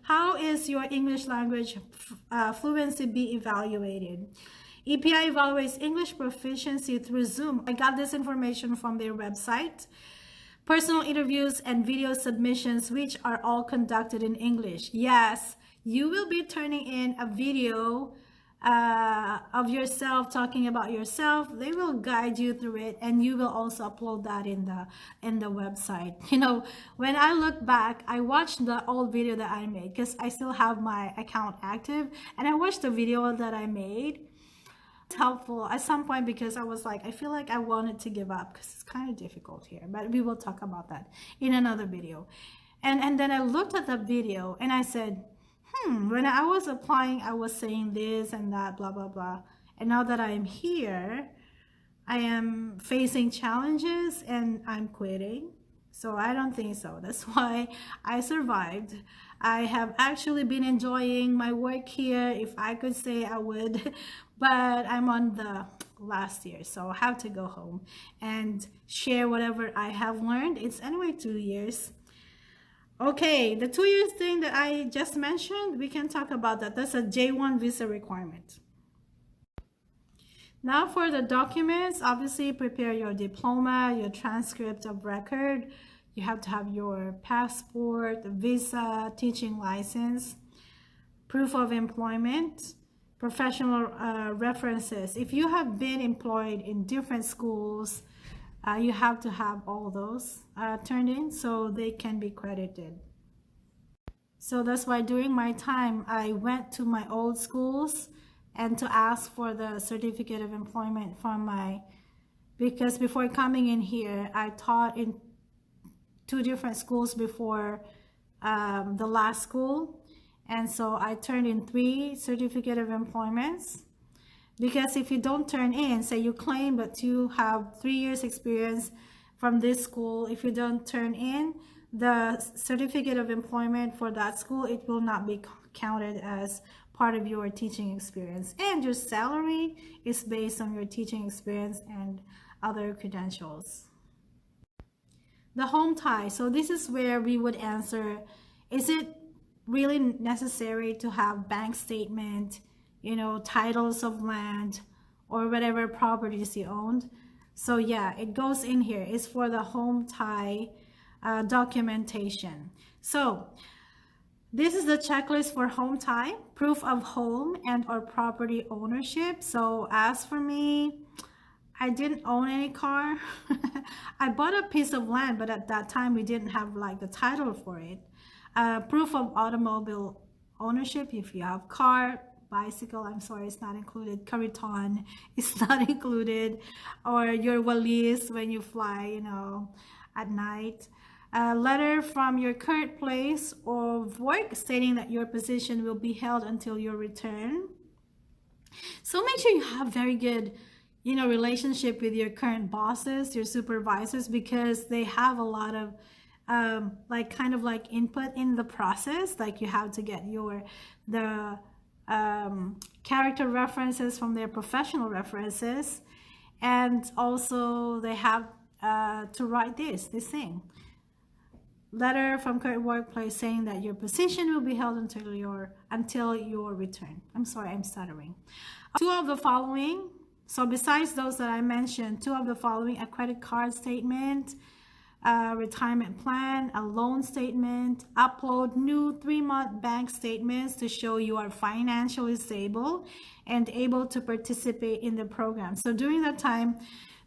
How is your English language fluency be evaluated? EPI evaluates English proficiency through Zoom. I got this information from their website. Personal interviews and video submissions, which are all conducted in English. Yes, you will be turning in a video of yourself talking about yourself. They will guide you through it, and you will also upload that in the website. You know, when I look back, I watched the old video that I made because I still have my account active, and I watched the video that I made. It's helpful at some point because I was like, I feel like I wanted to give up because it's kind of difficult here, but we will talk about that in another video. And then I looked at the video and I said, when I was applying, I was saying this and that, blah, blah, blah. And now that I'm here, I am facing challenges and I'm quitting. So I don't think so. That's why I survived. I have actually been enjoying my work here. If I could say, I would, but I'm on the last year, so I have to go home and share whatever I have learned. It's anyway 2 years. Okay, the 2 years thing that I just mentioned, we can talk about that. That's a J1 visa requirement. Now for the documents, obviously prepare your diploma, your transcript of record. You have to have your passport, visa, teaching license, proof of employment, professional references. If you have been employed in different schools, you have to have all those turned in so they can be credited. So that's why during my time, I went to my old schools and to ask for the certificate of employment from because before coming in here, I taught in 2 different schools before the last school. And so I turned in 3 certificate of employments. Because if you don't turn in, say you claim that you have 3 years experience from this school, if you don't turn in the certificate of employment for that school, it will not be counted as part of your teaching experience. And your salary is based on your teaching experience and other credentials. The home tie. So this is where we would answer, is it really necessary to have bank statement, you know, titles of land or whatever properties you owned? So yeah, it goes in here. It's for the home tie documentation. So this is the checklist for home tie, proof of home and or property ownership. So as for me, I didn't own any car. I bought a piece of land, but at that time we didn't have like the title for it. Proof of automobile ownership, if you have car, bicycle, I'm sorry, it's not included. Kariton is not included. Or your walis when you fly, you know, at night. A letter from your current place of work stating that your position will be held until your return. So make sure you have very good, you know, relationship with your current bosses, your supervisors, because they have a lot of like kind of like input in the process. Like you have to get the character references from their professional references, and also they have to write this thing. Letter from current workplace saying that your position will be held until your return. I'm sorry, I'm stuttering. 2 of the following. So besides those that I mentioned, 2 of the following: a credit card statement, a retirement plan, a loan statement. Upload new 3-month bank statements to show you are financially stable and able to participate in the program. So during that time,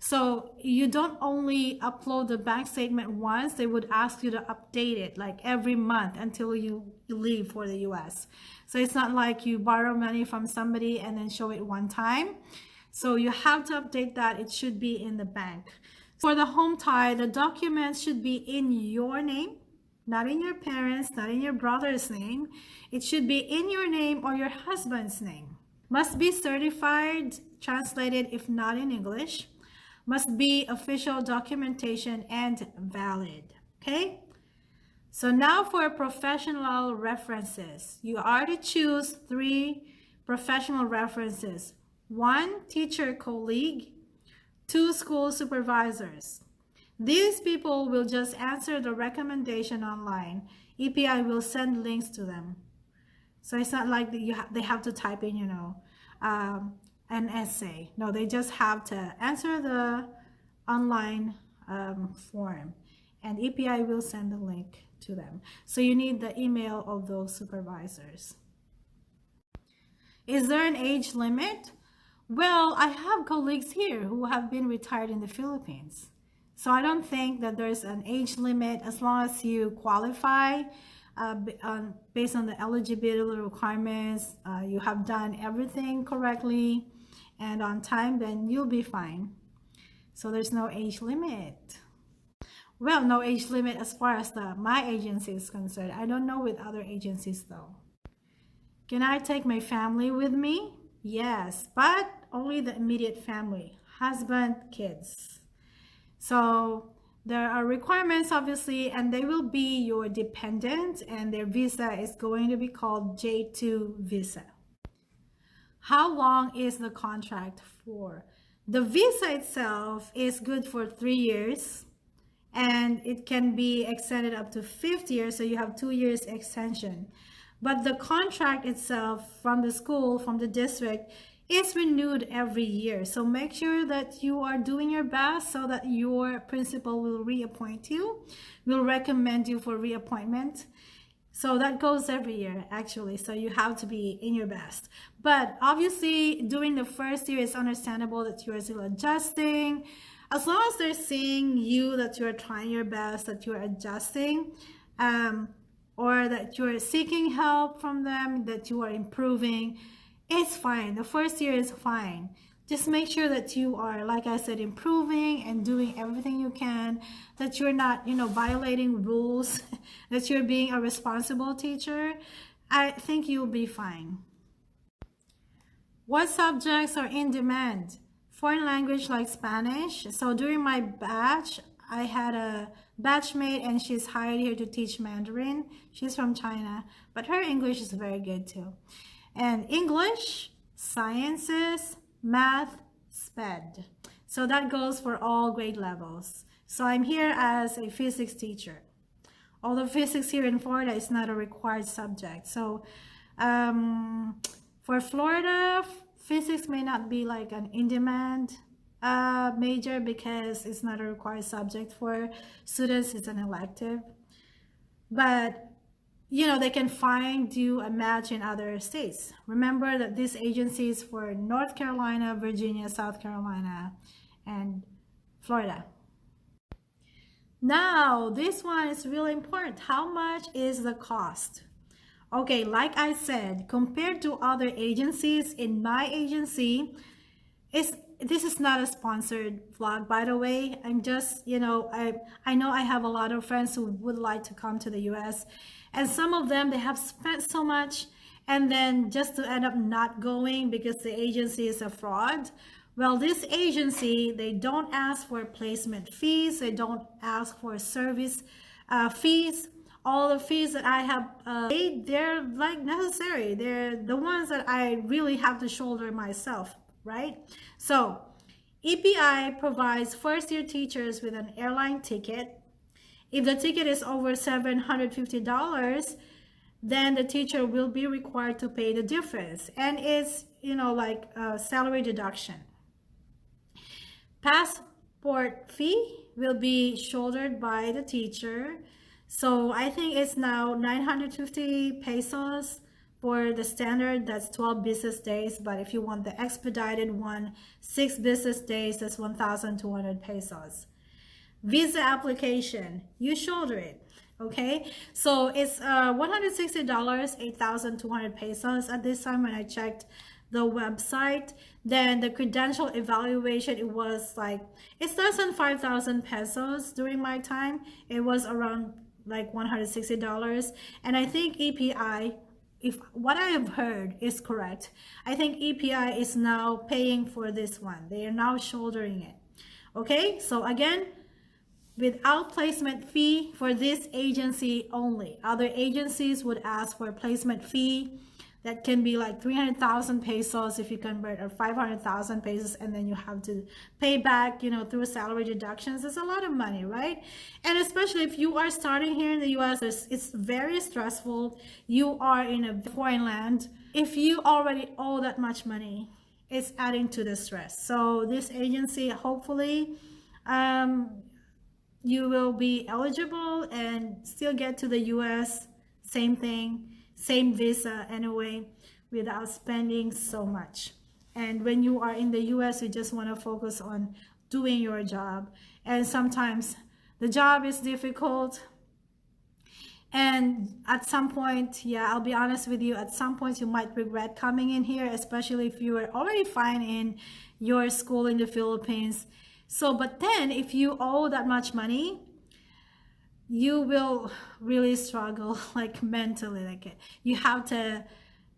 so you don't only upload the bank statement once, they would ask you to update it like every month until you leave for the US. So it's not like you borrow money from somebody and then show it one time. So you have to update that. It should be in the bank. For the home tie, the documents should be in your name, not in your parents', not in your brother's name. It should be in your name or your husband's name. Must be certified, translated if not in English. Must be official documentation and valid. Okay? So now for professional references. You are to choose 3 professional references. 1 teacher colleague, 2 school supervisors. These people will just answer the recommendation online. EPI will send links to them. So it's not like they have to type in, an essay. No, they just have to answer the online form, and EPI will send the link to them. So you need the email of those supervisors. Is there an age limit? Well, I have colleagues here who have been retired in the Philippines. So I don't think that there's an age limit as long as you qualify based on the eligibility requirements, you have done everything correctly and on time, then you'll be fine. So there's no age limit. Well, no age limit as far as my agency is concerned. I don't know with other agencies though. Can I take my family with me? Yes, but only the immediate family, husband, kids. So there are requirements obviously, and they will be your dependent, and their visa is going to be called J2 visa. How long is the contract for? The visa itself is good for 3 years, and it can be extended up to 5th year, so you have 2 years extension. But the contract itself from the school, from the district, is renewed every year. So make sure that you are doing your best so that your principal will reappoint you, will recommend you for reappointment. So that goes every year actually. So you have to be in your best. But obviously during the first year, it's understandable that you are still adjusting. As long as they're seeing you that you're trying your best, that you're adjusting, or that you're seeking help from them, that you are improving, it's fine. The first year is fine. Just make sure that you are, like I said, improving and doing everything you can, that you're not, violating rules, that you're being a responsible teacher. I think you'll be fine. What subjects are in demand? Foreign language like Spanish. So during my batch, I had a batchmate and she's hired here to teach Mandarin. She's from China, but her English is very good too. And English, sciences, math, SPED. So that goes for all grade levels. So I'm here as a physics teacher. Although physics here in Florida is not a required subject. So for Florida, physics may not be like an in-demand major because it's not a required subject for students. It's an elective. But they can find you a match in other states. Remember that this agency is for North Carolina, Virginia, South Carolina, and Florida. Now, this one is really important. How much is the cost? Okay, like I said, compared to other agencies, in my agency, this is not a sponsored vlog, by the way. I'm just, I know I have a lot of friends who would like to come to the US, and some of them, they have spent so much and then just to end up not going because the agency is a fraud. Well, this agency, they don't ask for placement fees. They don't ask for service fees. All the fees that I have paid, they're like necessary. They're the ones that I really have to shoulder myself, right? So EPI provides first-year teachers with an airline ticket. If the ticket is over $750, then the teacher will be required to pay the difference. And it's, like a salary deduction. Passport fee will be shouldered by the teacher. So I think it's now 950 pesos for the standard. That's 12 business days. But if you want the expedited one, 6 business days, that's 1,200 pesos. Visa application, you shoulder it. Okay, so it's $160, 8,200 pesos at this time when I checked the website. Then the credential evaluation, it was like, it's less than 5,000 pesos during my time. It was around like $160. And I think EPI, if what I have heard is correct, I think EPI is now paying for this one. They are now shouldering it. Okay, so again, without placement fee for this agency only. Other agencies would ask for a placement fee. that can be like 300,000 pesos if you convert, or 500,000 pesos, and then you have to pay back, you know, through salary deductions. It's a lot of money, right? And especially if you are starting here in the US, it's very stressful. You are in a foreign land. If you already owe that much money, it's adding to the stress. So this agency, hopefully, you will be eligible and still get to the US, same thing, same visa anyway, without spending so much. And when you are in the US, you just want to focus on doing your job. And sometimes the job is difficult. And at some point, yeah, I'll be honest with you, at some point you might regret coming in here, especially if you were already fine in your school in the Philippines. So, but then if you owe that much money, you will really struggle, like mentally, like you have to,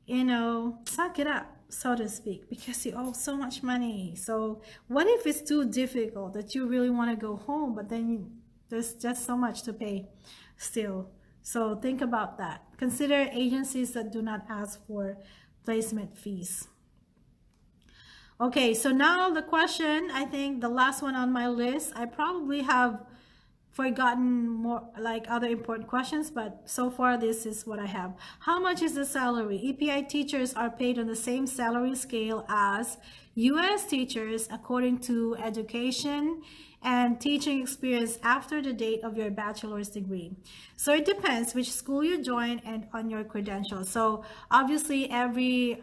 you know, suck it up, so to speak, because you owe so much money. So what if it's too difficult that you really want to go home, but then there's just so much to pay still? So think about that. Consider agencies that do not ask for placement fees. Okay, so now the question, I think the last one on my list, I probably have forgotten more, like other important questions, but so far this is what I have. How much is the salary? EPI teachers are paid on the same salary scale as US teachers according to education and teaching experience after the date of your bachelor's degree. So it depends which school you join and on your credentials. So obviously every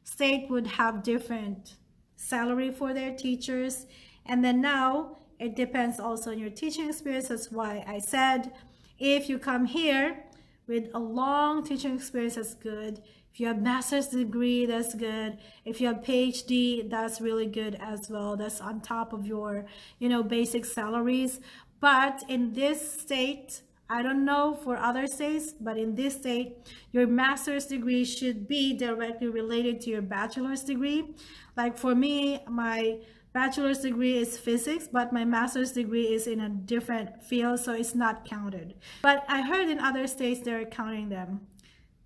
state would have different salary for their teachers. And then now it depends also on your teaching experience. That's why I said, if you come here with a long teaching experience, that's good. If you have master's degree, that's good. If you have PhD, that's really good as well. That's on top of your, you know, basic salaries. But in this state, I don't know for other states, but in this state, your master's degree should be directly related to your bachelor's degree. Like for me, my bachelor's degree is physics, but my master's degree is in a different field, so it's not counted. But I heard in other states they're counting them.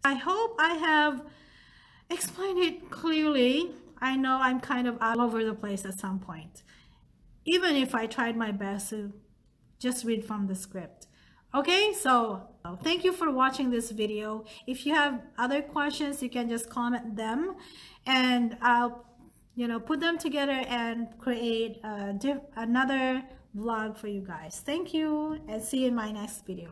I hope I have explained it clearly. I know I'm kind of all over the place at some point, even if I tried my best to just read from the script. Okay, so thank you for watching this video. If you have other questions, you can just comment them and I'll, you know, put them together and create another vlog for you guys. Thank you and see you in my next video.